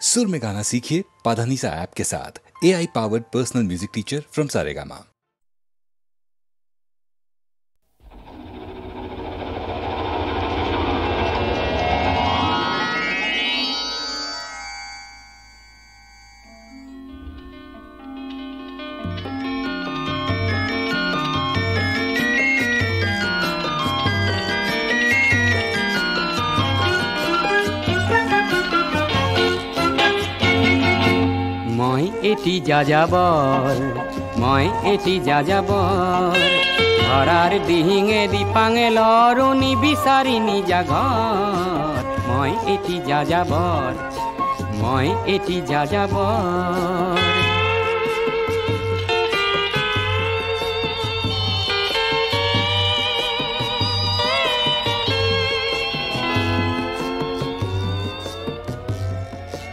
सुर में गाना सीखिए पाधानीसा ऐप के साथ। AI powered personal music teacher from Saregama. এটি যাযাবর মই এটি যাযাবর ধরার দিহিঙে দিপাঙে লরুনি বিচারিনি জাগর মই এটি যাযাবর মই এটি যাযাবর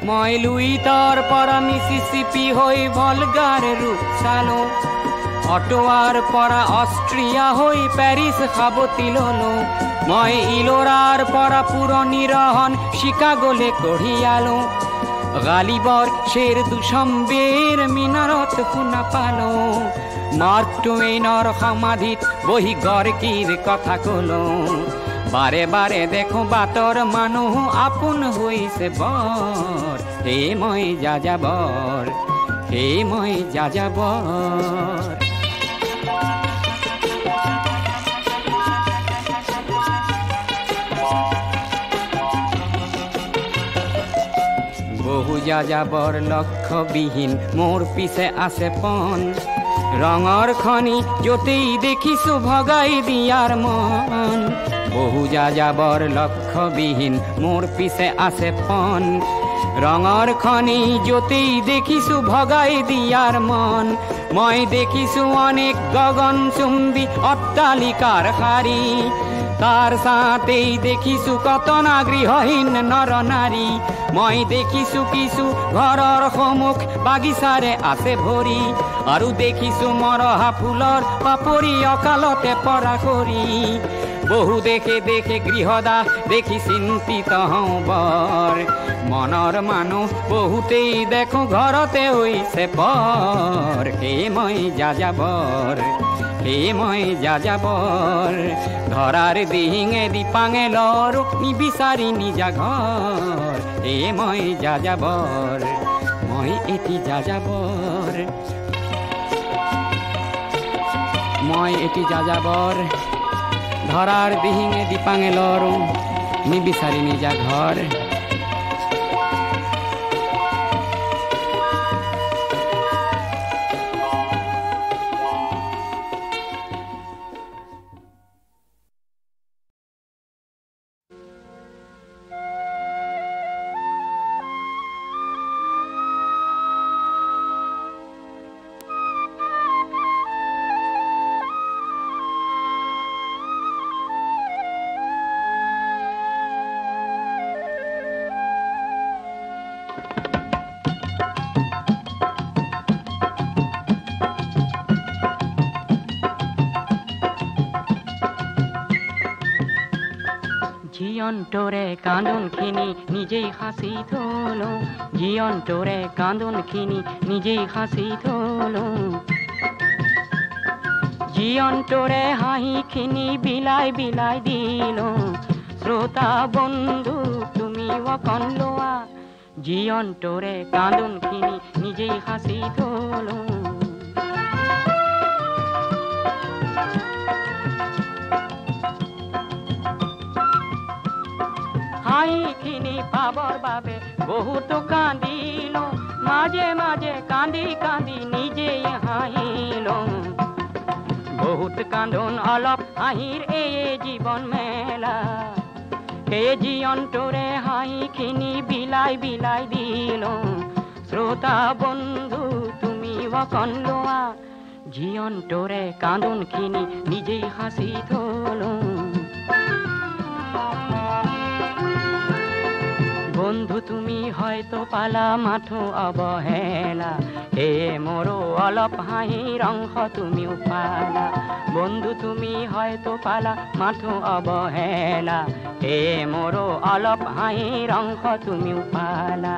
মই লুইটার পরা মিসিসিপি হই ভলগার রূপ চালো অটোয়ার পরা অস্ট্রিয়া হই প্যারিস খাবতি ললো মই ইলোরার পরা পুরনি রহন শিকাগোলে কঢ়িয়ালো গালিবর শের দুসম্বের মিনারত শুনা পালো মার্ক টুয়েইনৰ সমাধিত বহি গৰ্কিৰ কথা কলো বাৰে বাৰে দেখো বাটৰ মানুহ আপোন হৈছে বৰ হে মই যাযাবৰ হে মই যাযাবৰ বহু যাযাবৰ লক্ষ্যবিহীন মোৰ পিছে আছে পণ ৰঙৰ খনি যতেই দেখিছো ভগাই দিয়াৰ মন বহু যাযাবৰ লক্ষ্যবিহীন মোৰ পিছে আছে পণ ৰঙৰ খনি যতেই দেখিছো ভগাই দিয়াৰ মন মই দেখিছো অনেক গগনচুম্বী অট্টালিকাৰ শাৰী তাৰ সাথেই দেখিছো কতনা গৃহহীন নৰ নাৰী মই দেখিছো কিছু ঘৰৰ সন্মুখ বাগিচাৰে আছে ভৰি আৰু দেখিছো মৰহা ফুলৰ পাপৰি অকালতে পৰা কৰি বহু দেখে দেখে গৃহদাস দেখি চিন্তিত হওঁ বৰ মনৰ মানুহ বহুতেই দেখো ঘৰতে হৈছে পৰ হে মই যাযাবৰ হে মই যাযাবৰ ধৰাৰ দিহিঙে দিপাঙে লৰো নিবিচাৰি নিজা ঘৰ হে মই যাযাবৰ মই এটি যাযাবৰ মই এটি যাযাবৰ ধৰাৰ দিহিঙে দিপাঙে লৰো নিবিচাৰি নিজা ঘৰ জীয়ন্তৰে কান্দোনখিনি নিজেই সাঁচি থলো জীয়ন্তৰে কান্দোনখিনি নিজেই সাঁচি থলো জীয়ন্তৰে হাঁহিখিনি বিলাই বিলাই দিলো শ্ৰোতা বন্ধু তুমি অকণ লোৱা জীয়ন্তৰে কান্দোনখিনি নিজেই সাঁচি থলো হাঁহিখিনি পাবৰ বাবে বহুতো কান্দিলো মাজে মাজে কান্দি কান্দি নিজেই হাঁহিলো বহুত কান্দোন অলপ হাঁহিৰ এই জীৱন মেলা এই জীয়ন্তৰে হাঁহিখিনি বিলাই বিলাই দিলো শ্ৰোতা বন্ধু তুমি অকণ লোৱা জীয়ন্তৰে কান্দোনখিনি নিজেই সাঁচি থলো বন্ধু তুমি হয়তো পালা মাথো অবহেলা হে মোৰো অলপ হাঁহিৰ অংশ তুমিও পালা বন্ধু তুমি হয়তো পালা মাথো অবহেলা হে মোৰো অলপ হাঁহিৰ অংশ তুমিও পালা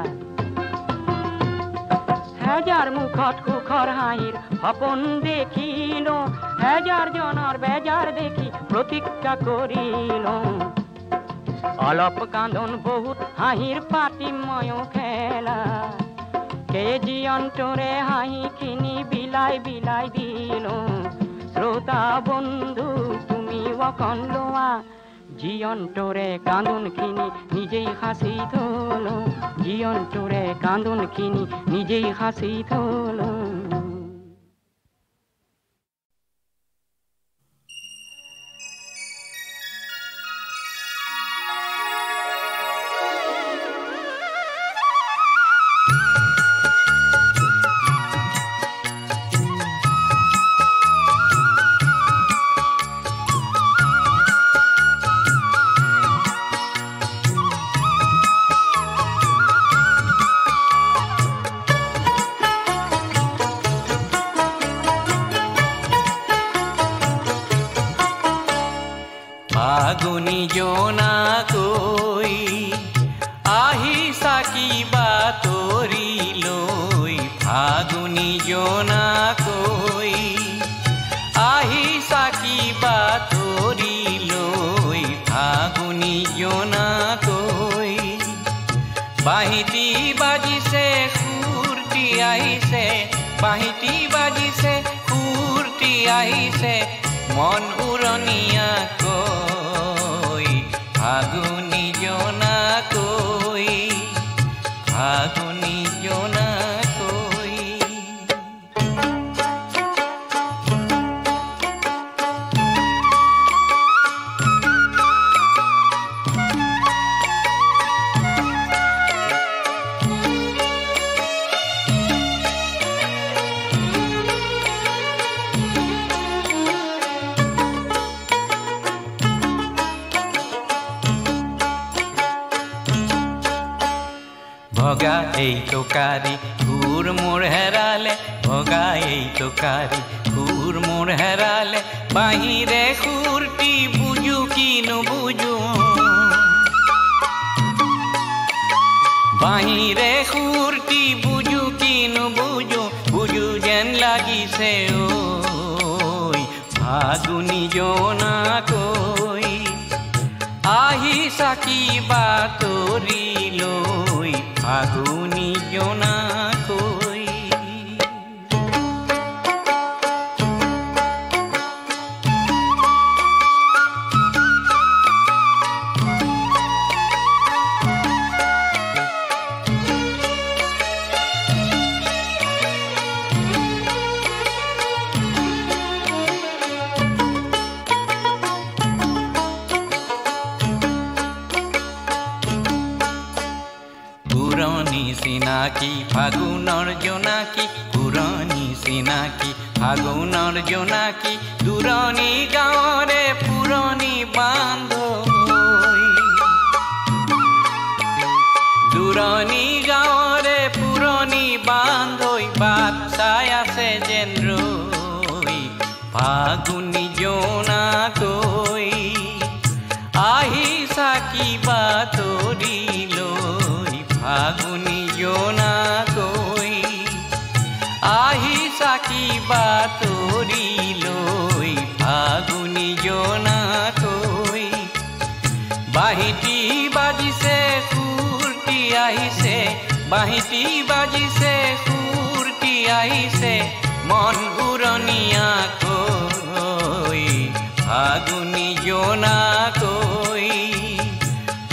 যাৰ মুখত সুখৰ হাঁহিৰ সপোন দেখিলো হেজাৰ জনৰ বেজাৰ দেখি প্ৰতিজ্ঞা কৰিলো অলপ কান্দোন বহুত হাঁহিৰ পাতি ময়ো খেলা কেজি অন্তৰে হাঁহিখিনি বিলাই বিলাই দিলো শ্ৰোতা বন্ধু তুমি অকণ লোৱা জীয়ন্তৰে কান্দোনখিনি নিজেই সাঁচি থলো জীয়ন্তৰে কান্দোনখিনি নিজেই সাঁচি থলো ফাগুনি জোনাকৈ আহিছা কিবা তৰি লৈ ফাগুনি জোনাকৈ আহিছা কিবা তৰি লৈ ফাগুনি জোনাকৈ বাঁহীটি বাজিছে সুৰটি আহিছে বাঁহীটি বাজিছে সুৰটি আহিছে মন উৰণীয়াকৈ ফাগুনি জোনাকৈ ফাগুনি জোনাকৈ ভগা এই টোকাৰি সুৰ মোৰ হেৰালে ভগা এই টোকাৰি সুৰ মোৰ হেৰালে বাহিৰে সুৰটি বুজো কি নুবুজো বাহিৰে সুৰটি বুজো কি নুবুজো বুজো যেন লাগিছে ঐ ফাগুনি জোনাকৈ আহিছা কিবা তৰি লৈ ফাগুনি জোনাকৈ পুৰণি চিনাকি ফাগুনৰ জোনাকী পুৰণি চিনাকি ফাগুনৰ জোনাকী দূৰণি গাঁৱৰে পুৰণি বান্ধৈ দূৰণি গাঁৱৰে পুৰণি বান্ধৈ বাট চাই আছে যেন ৰৈ ফাগুনি জোনাকৈ আহিছা কিবা তৰি লৈ ফাগুনি জোনাকৈ আহিছা কিবা তৰি লৈ ফাগুনি জোনাকৈ বাঁহীটি বাজিছে সুৰটি আহিছে বাঁহীটি বাজিছে সুৰটি আহিছে মন উৰণীয়াকৈ ফাগুনি জোনাকৈ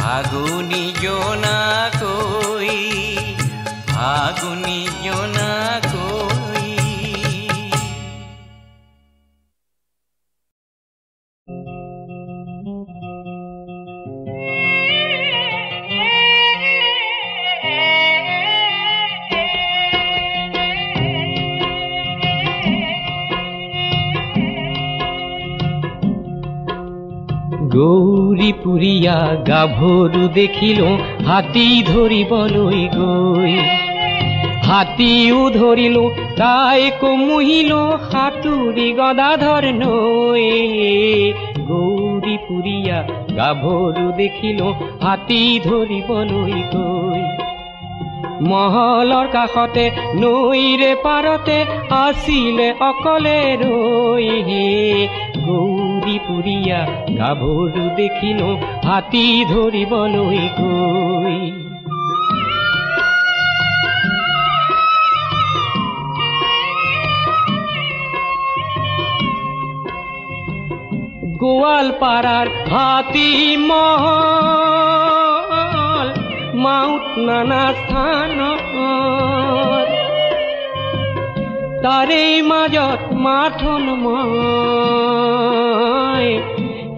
ফাগুনি জোনাকৈ ফাগুনি জোনাকৈ গৌৰীপুৰীয়া গাভৰু দেখিলো হাতী ধৰিবলৈ গৈ হাতীও ধৰিলো তাইকো মুহিলো সাঁতুৰি গদাধৰ নৈ গৌৰীপুৰীয়া গাভৰু দেখিলো হাতী ধৰিবলৈ গৈ মহলৰ কাষতে নৈৰে পাৰতে আছিলে অকলে ৰৈ গৌৰীপুৰীয়া গাভৰু দেখিলো হাতী ধৰিবলৈ গৈ গোৱালপাৰাৰ হাতী মহল মাউত নানা স্থানত তাৰেই মাজত মাথন মই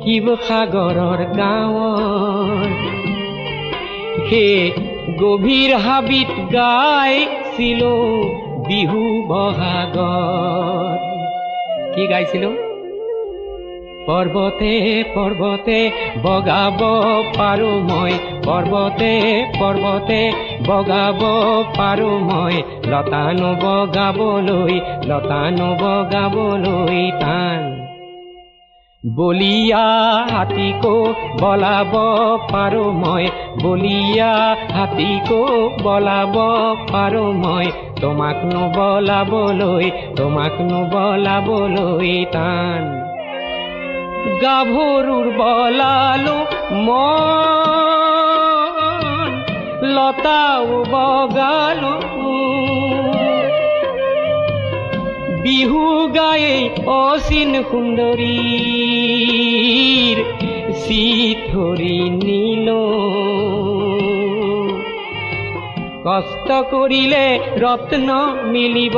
শিৱসাগৰৰ গাঁৱৰ সেই গভীৰ হাবিত গাইছিলো বিহু বহাগত কি গাইছিলো পৰ্বতে পৰ্বতে বগাব পাৰো মই পৰ্বতে পৰ্বতে বগাব পাৰো মই লতানো বগাবলৈ টান বলিয়া হাতীকো বলাব পাৰো মই বলিয়া হাতীকো বলাব পাৰো মই তোমাকনো বলাবলৈ টান গাভৰুৰ বলালো মন লতাও বগালো বিহু গায়ে অচিন সুন্দৰীৰ চিঠৰি নিল কষ্ট কৰিলে ৰত্ন মিলিব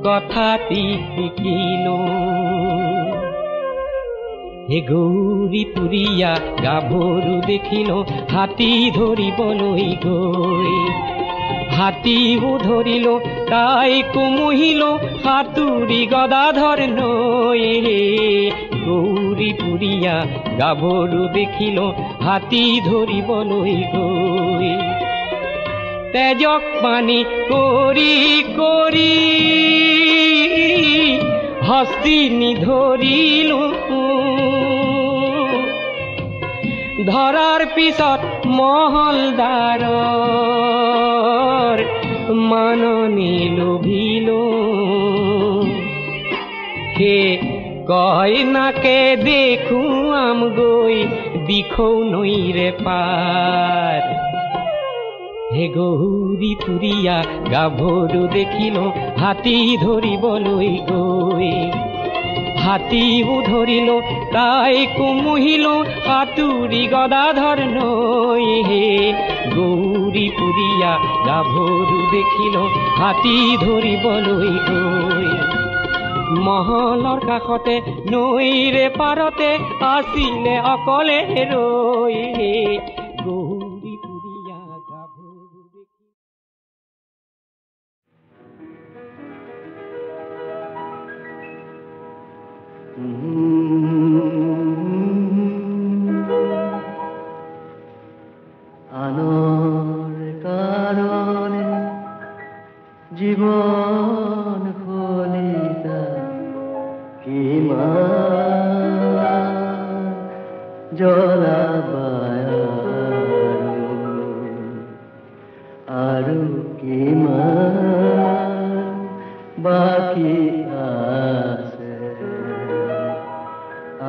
কথাটি শিকিলো হে গৌৰীপুৰীয়া গাভৰু দেখিলো হাতী ধৰিবলৈ গৈ হাতীও ধৰিলো তাইকো মুহিলো সাঁতুৰি গদাধৰ নৈ গৌৰীপুৰীয়া গাভৰু দেখিলো হাতী ধৰিবলৈ গৈ তেজক পানী কৰি কৰি হস্তি নিধৰিলো ধৰাৰ পিছত মহলদাৰৰ মাননি লোভিলো হে কইনাকে দেখুৱাম গৈ দিখৌ নৈৰে পাৰ হে গৌৰীপুৰীয়া গাভৰু দেখিলো হাতী ধৰিবলৈ গৈ হাতীও ধৰিলো তাইকো মুহিলো সাঁতুৰি গদাধৰ নৈ হে গৌৰীপুৰীয়া গাভৰু দেখিলো হাতী ধৰিবলৈ গৈ মহলৰ কাষতে নৈৰে পাৰতে আছিলে অকলে ৰৈ হে গৌৰীপুৰীয়া গাভৰু দেখি আনৰ কাৰণে জীৱন কলিতা কিমান জ্বলাবায় আৰু কিমান বাকী আছে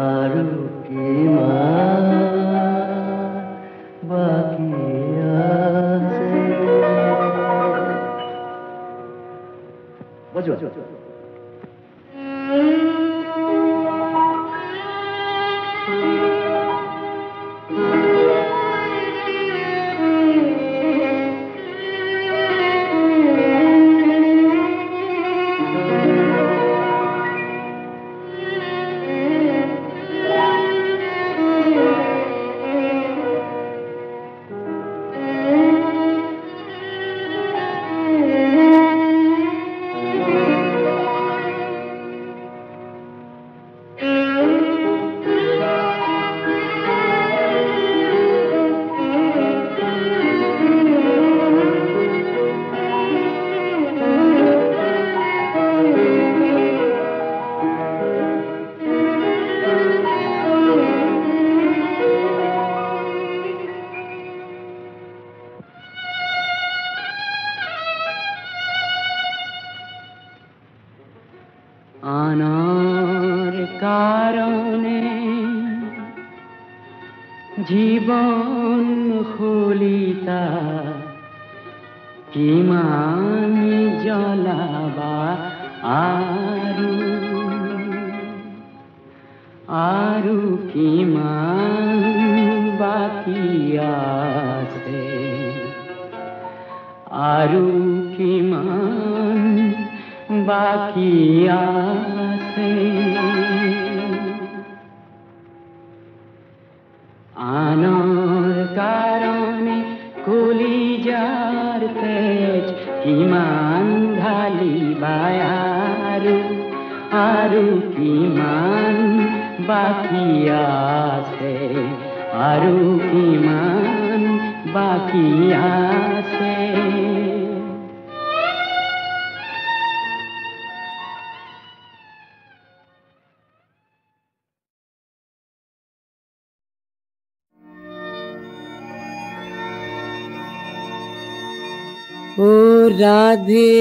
আৰু কিমান বাকী আছে বজোৱা আনৰ কাৰণে জীৱন খলিতা কিমান জ্বলাবা আৰু কিমান বাকী আছে আৰু কিমান বাকী আছে আনৰ কাৰণে কলিজাৰ তেজ কিমান ঢালিবা আৰু কিমান বাকী আছে আৰু কিমান বাকী আছে ও রাধে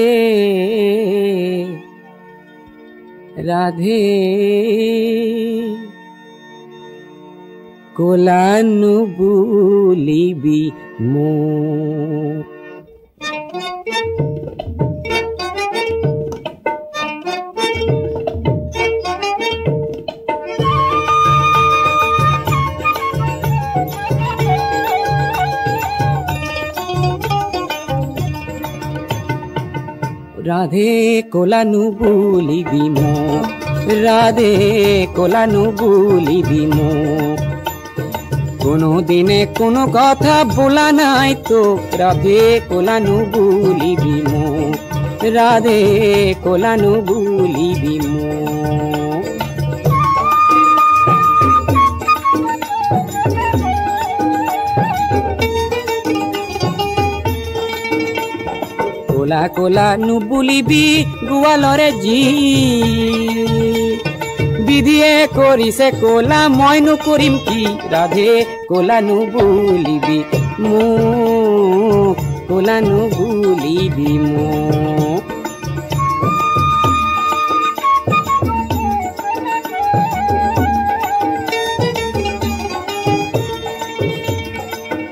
রাধে কোলানু বুলিবি মো রাধে কোলানু বুলিবি মো রাধে কোলানু বুলিবি মো কোনো দিনে কোনো কথা বলা নাই তো রাধে কোলানু বুলিবি মো রাধে কোলানু বুলিবি মো কোলা কোলা নু বুলিবি গুয়ালরে জি বিধিয়ে করিছে কোলা মই নু করিম কি রাধে কোলা নু বুলিবি মো কোলা নু বুলিবি মো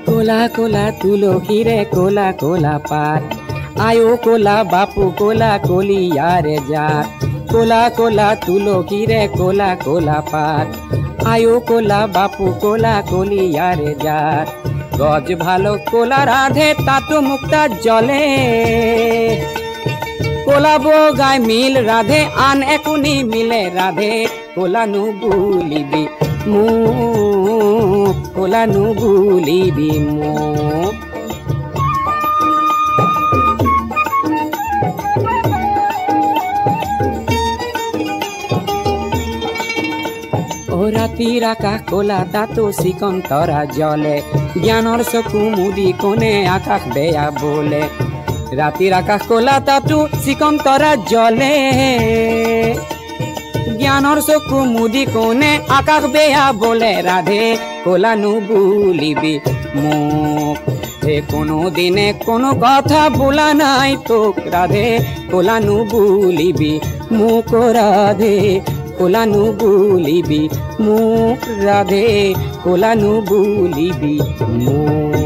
কোলা কোলা তুলসীরে কোলা কোলা পাত आयो कोला बापू कोला कोलियारे जात कोला कोला तुलसी रे कोला कोला पात आयो कोला बापू कोला कोलियारे जात गज भालो कोला राधे तातो मुक्ता जले कोला बोगाय मिल राधे आन एकुनी मिले राधे कोला नु बुलिबी मो कोला नु बुलिबी मो রাতির আকাশ কোলা তাতো চিকন তরা জলে জ্ঞানৰ চকু মুদি কোনে আকাশ বেয়া বলে ৰাতিৰ আকাশ কোলা তাতো চিকন তৰা জলে জ্ঞানৰ চকু মুদি কোনে আকাশ বেয়া বলে ৰাধে কোলা নু বুলিবি মোক হে কোনো দিনে কোনো কথা বলা নাই তোক ৰাধে কোলা নু বুলিবি মোক ৰাধে কোলা নু বুলিবি মোক রাধে কোলা নু বুলিবি মোক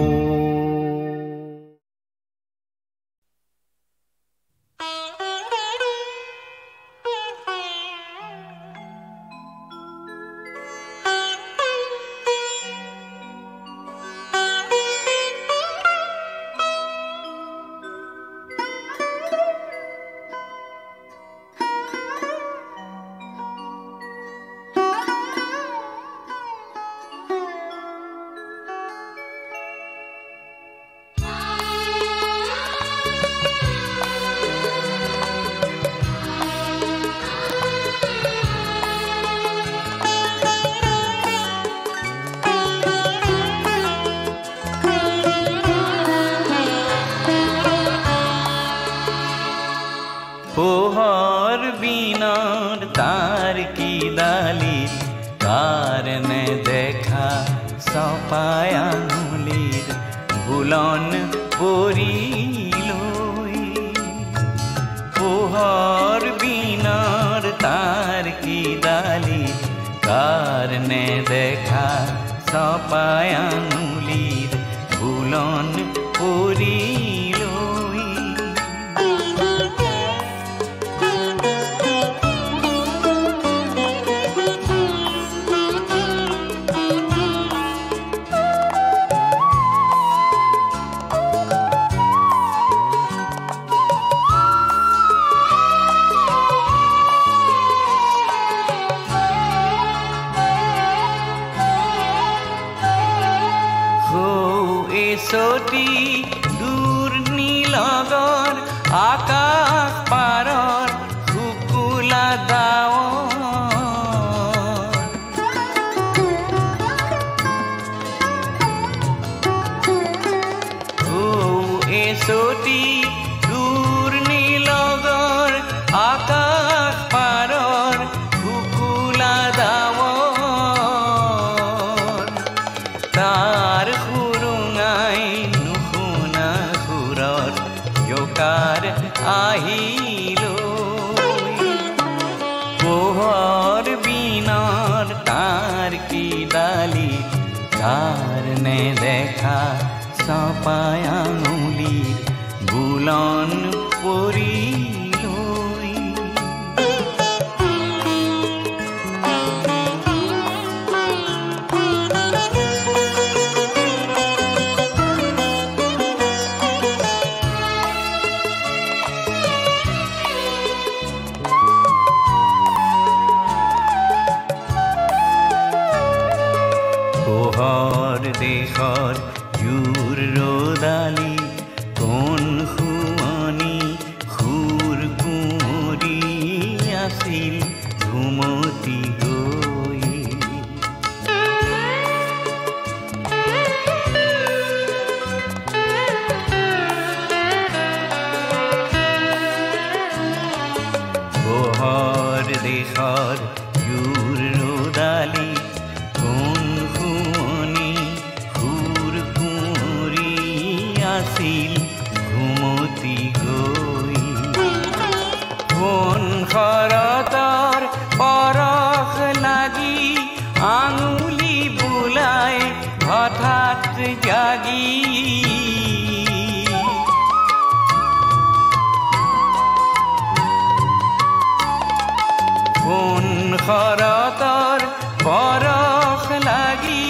পোহর বিনার তার কি দালি কারণে দেখা সপায় আঙুলির বুলন পরিল পোহর বিনার তার কারণে দেখা সপায় আঙুলির বুলন পরিলই এসোটি দূর নীলগর আকাশ পারর শুকুলা দাও এসোটি দূর নীলগর আকাশ পারর শুকুলা দাও তার জোকার আহিল পোহর বিনার তার কি ডালি কারণে দেখা সপায় আঙুলির বুলন পরিল দেশর জুর রোদালি কোন হুয়ানি খুর কুমরি আসিল ঘুমতি গই গোহর দেশর জুর রোদালি কোন আসিল ঘুমতি গই কোন খরতর পরখ লাগি আঙুলি বুলায় হঠাৎ জাগি কোন খরতর পরখ লাগি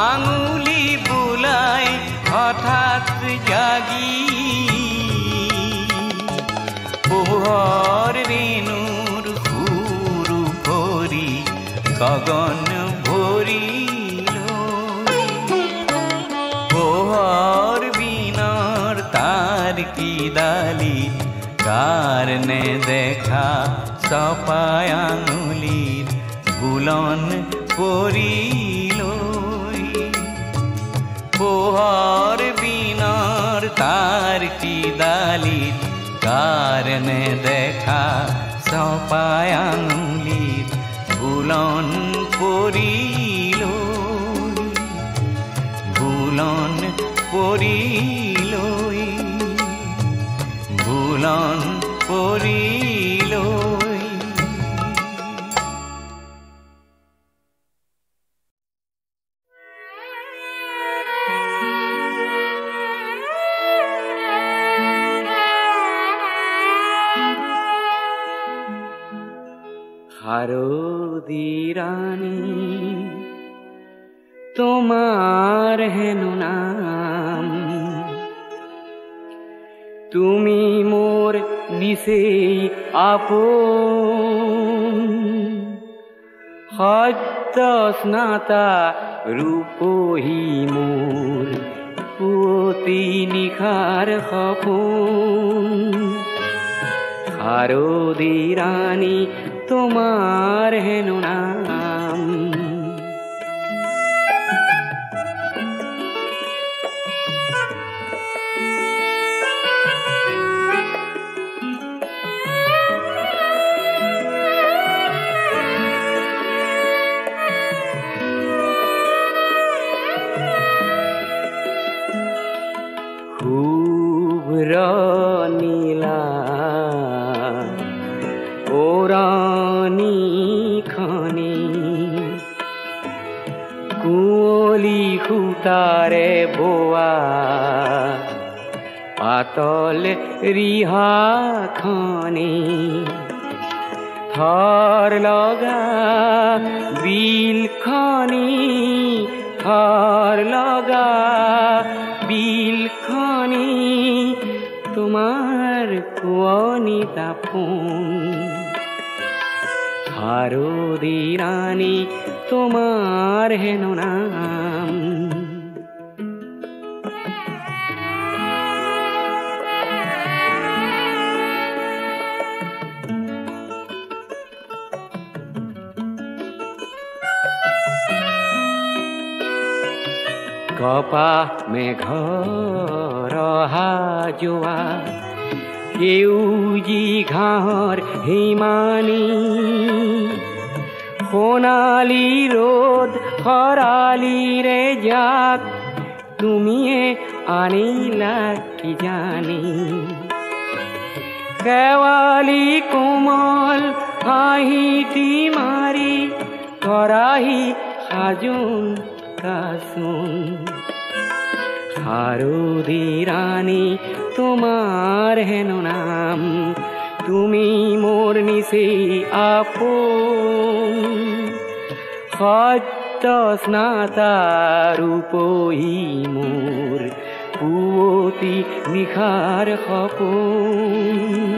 আঙুলি বুলায় হঠাৎ জাগি পোহর রেণুর হুরু ভরি গগন ভরিল পোহর বিনার তার কি ডালি কারণে দেখা সপায় আঙুলির বুলন পরিল পোহর বিনার তার কি ডালির কারণে দেখা সপায় আঙুলির বুলন পরিল বুলন পরিল বুলন পরিল হারদি রানী তোমার হেন নাম তুমি মোর নিশেই আপন সত্য স্নাতা রূপহী মোর পুতি নিখার সপোন হারদি রানী তোমার হেন নাম শুভ্র নীলা ওরানি খানি সূতাৰে বোৱা পাতল ৰিহাখনি থৰ লগা বিলখনি থৰ লগা বিলখনি তোমাৰ কুঁৱনী দাপোন হাৰুদি ৰাণী তোমাৰ হেনো নাম কপাহ মেঘৰ অহা যোৱা সেউজী ঘাঁহৰ হিমানী সোণালী ৰ'দ খৰালিৰে যাক তুমিয়ে আনিলা কি জানি শেৱালি কোমল হাঁহিটি মাৰি কৰাহি সাজোন কাচোন হাৰুদি ৰাণী তোমাৰ হেনো নাম তুমি মোৰ নিচেই আপোন সত্য স্নাতা ৰূপহী মোৰ পুৱতি নিশাৰ সপোন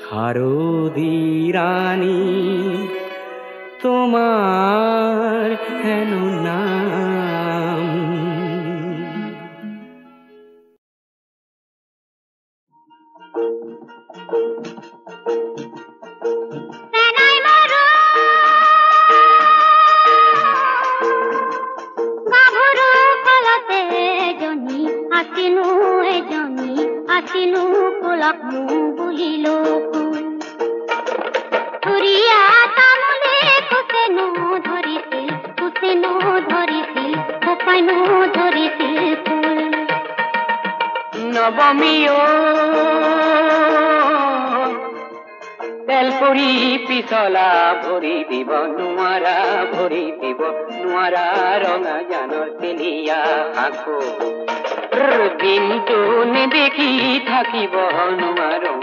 হাৰুদি ৰাণী তোমাৰ হেনো নাম আছিলো কোলাক বুলিলো ধুৰিয়া তামোলে কুচেনো ধৰিছিল কোপাইনো ধৰিছিল ফুল নৱমীয় তেল পৰি পিছলা ভৰি দিব নোৱাৰা ৰঙা জানৰ তেলিয়া আকৌ দিনটো নেদেখি থাকিব নোৱাৰো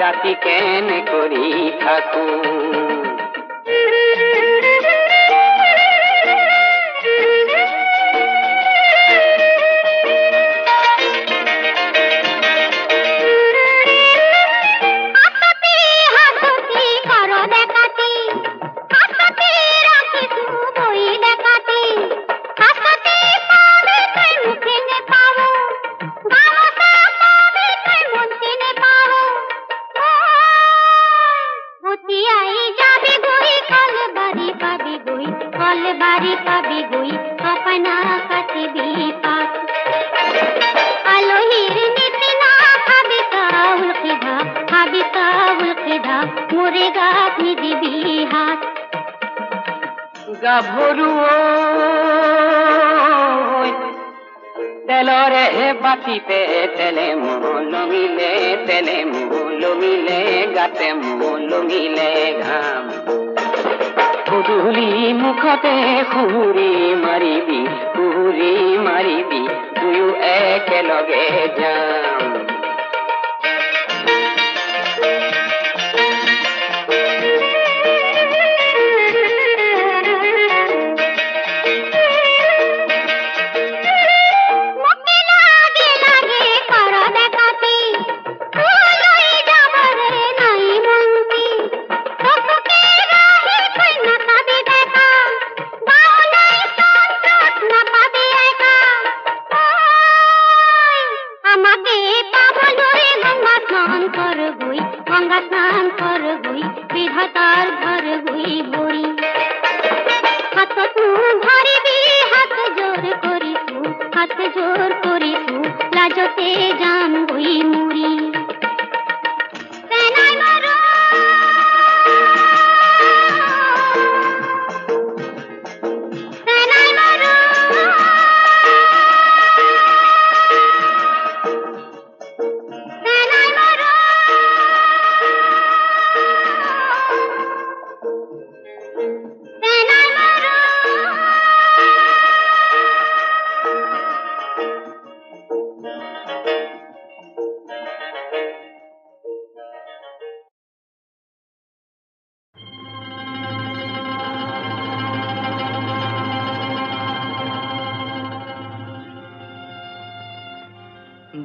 ৰাতি কেনে কৰি থাকো গাভৰু তেলৰে বাতিতে তেলে লমিলে গাতে লমিলে ঘাম গধূলি মুখতে সুহুৰি মাৰিবি দুয়ো একেলগে যাম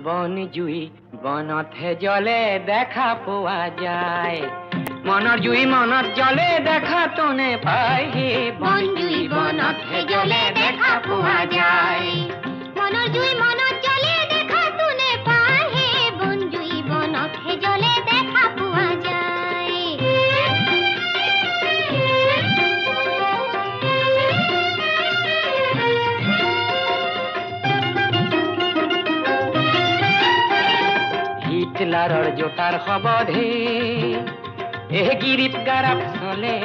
বন জুই বনতহে জলে দেখা পোৱা যায় মনৰ জুই মনত জলে দেখা তোনে পায় হে বন জুই বনতহে জলে দেখা পোৱা যায় মনৰ জুই মনত জ্বলে দেখা তোনে পায় হে বন জুই বনতহে জ্বলে দেখা পোৱা যায় হিটলাৰৰ জোতাৰ শবদে গিৰিত গাৰাপ চলে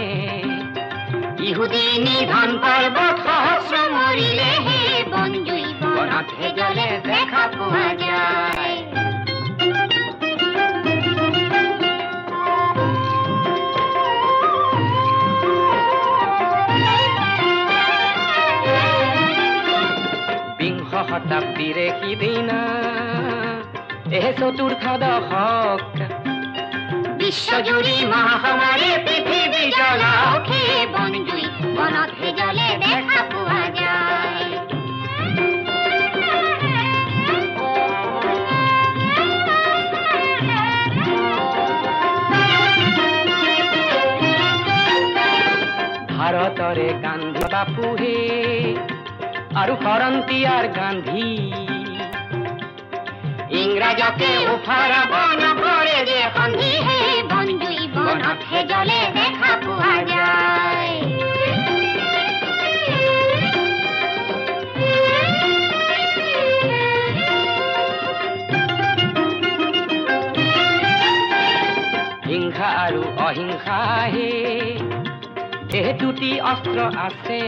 ইহুদী নিধন পৰ্বত সহস্ৰ মৰিলে হে বন জুই বনতহে জ্বলে দেখা পোৱা যায় বিংশ শতাব্দীৰে সিদিনা চতুৰ্থ দশক বিশ্বজুৰি মহামাৰী পৃথিৱী জ্বলাওক হে বন জুই বনতহে জ্বলে দেখা পোৱা যায় ভাৰতৰে গান্ধী বাপুহে আৰু শৰণতিয়াৰ গান্ধী ইংৰাজকে উফাৰাব নকৰে যে সন্ধি হে বন জুই বনতহে জ্বলে দেখা পোৱা যায় হিংসা আৰু অহিংসা হে দুটি অস্ত্ৰ আছে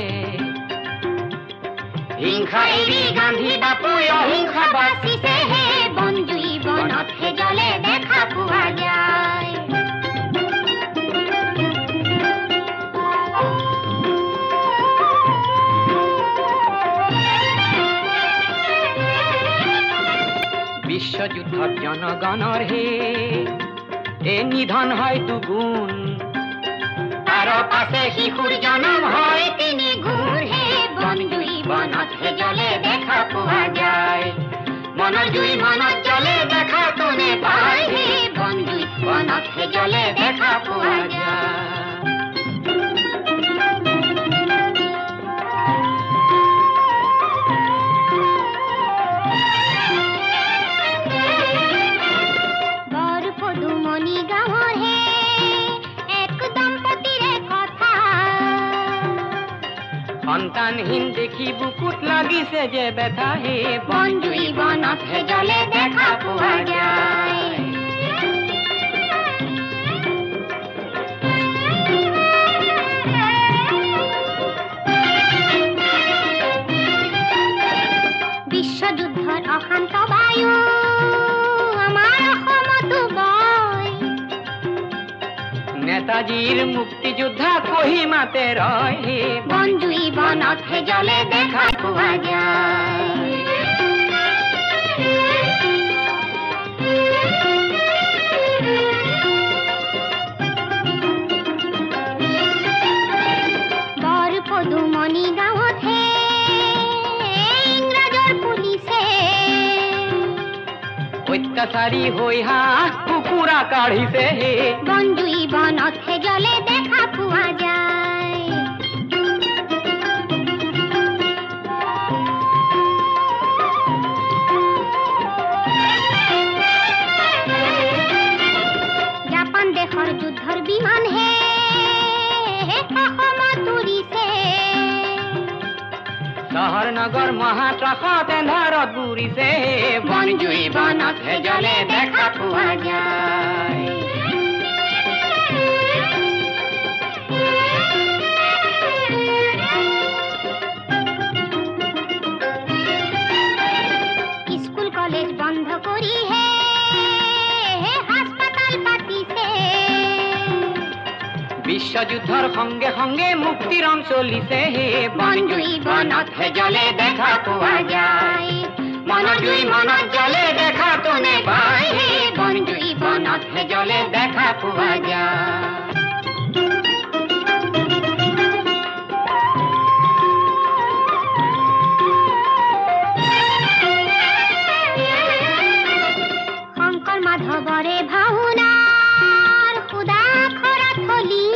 হিংসা এৰি গান্ধী বাপুই অহিংসা বাচিছে হে বন জুই বনতহে জ্বলে দেখা পোৱা যায় বিশ্বযুদ্ধত জনগণৰ হে নিধন হয় দুগুণ তাৰ পাছে শিশুৰ জনম হয় তিনি গুণ হে বন জুই বনতহে জ্বলে দেখা পোৱা যায় মনৰ জুই মনত জ্বলে দেখা তোনে পায় হে বন জুই বনতহে জ্বলে দেখা পোৱা যায় বৰ পদুমণি গাঁৱৰ হে এক দম্পতীৰে কথা সন্তানহীন দেখি বুকুত লাগিছে যে ব্যথা হে বন জুই বনতহে জ্বলে দেখা পোৱা যায় বিশ্বযুদ্ধৰ অশান্ত বায়ু আমাৰ অসমতো বয় নেতাজীৰ মুক্তিযোদ্ধা কহিমাতে ৰয় হে বন জুই বনতহে জ্বলে দেখা পোৱা যায় বৰ পদুমণি গাঁৱত হে ইংৰাজৰ পুলিচে অত্যাচাৰী হৈ হাঁহ কুকুৰা কাঢ়িছে হে বন জুই বনতহে জ্বলে দেখা পোৱা যায় জাপান দেশৰ যুদ্ধৰ বিমান হে অসমত উৰিছে চহৰ নগৰ মহাত্ৰাসত এন্ধাৰত বুৰিছে হে বন জুই বনতহে জ্বলে দেখা পোৱা যায় স্কুল কলেজ বন্ধ কৰি হে হাস্পাতাল পাতিছে বিশ্বযুদ্ধৰ সংগে সংগে মুক্তিৰণ চলিছে হে বন জুই বনতহে জ্বলে দেখা পোৱা যায় মনৰ জুই মনত জ্বলে দেখা তোনে পায় হে বন জুই বনতহে জ্বলে দেখা পোৱা যায় মাধৱৰে ভাওনাৰ সুদা খৰা থলি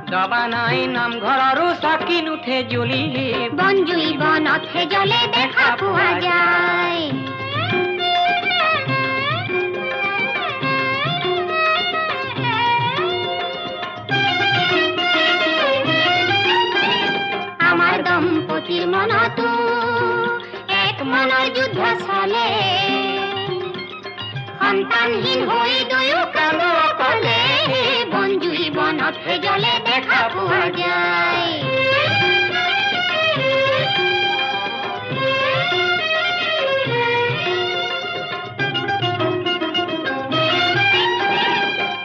দবা নাই নামঘৰৰো চাকি নুঠে জ্বলি বনজুই বনতহে জ্বলে দেখা পোৱা যায় আমাৰ দম্পতিৰ মনতো এক মনৰ যুদ্ধ চলে সন্তানহীন হৈ দুয়ো কান্দো অকলে বনজুই বনতহে জ্বলে দেখা পোৱা যায়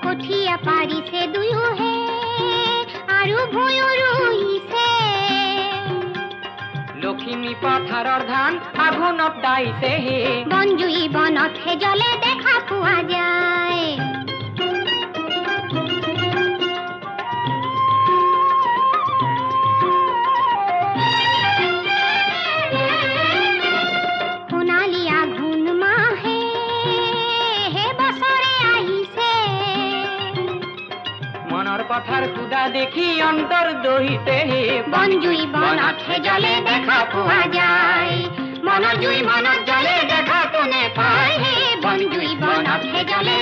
কঠীয়া পাৰিছে দুয়োহে আৰু ভূঁয়ো ৰুইছে লখিমী পথাৰৰ ধান আঘোণত দাইছে বনজুই বনতহে জ্বলে দেখা পোৱা যায় সোণালী আঘোণ মাহে বছৰে আহিছে মনৰ পথাৰ সুদা দেখি অন্তৰ দহিছে বনজুই বনতহে জ্বলে দেখা পোৱা যায় মনৰ জুই মনত জ্বলে দেখা কোনে পায় বনজুই বনতহে জ্বলে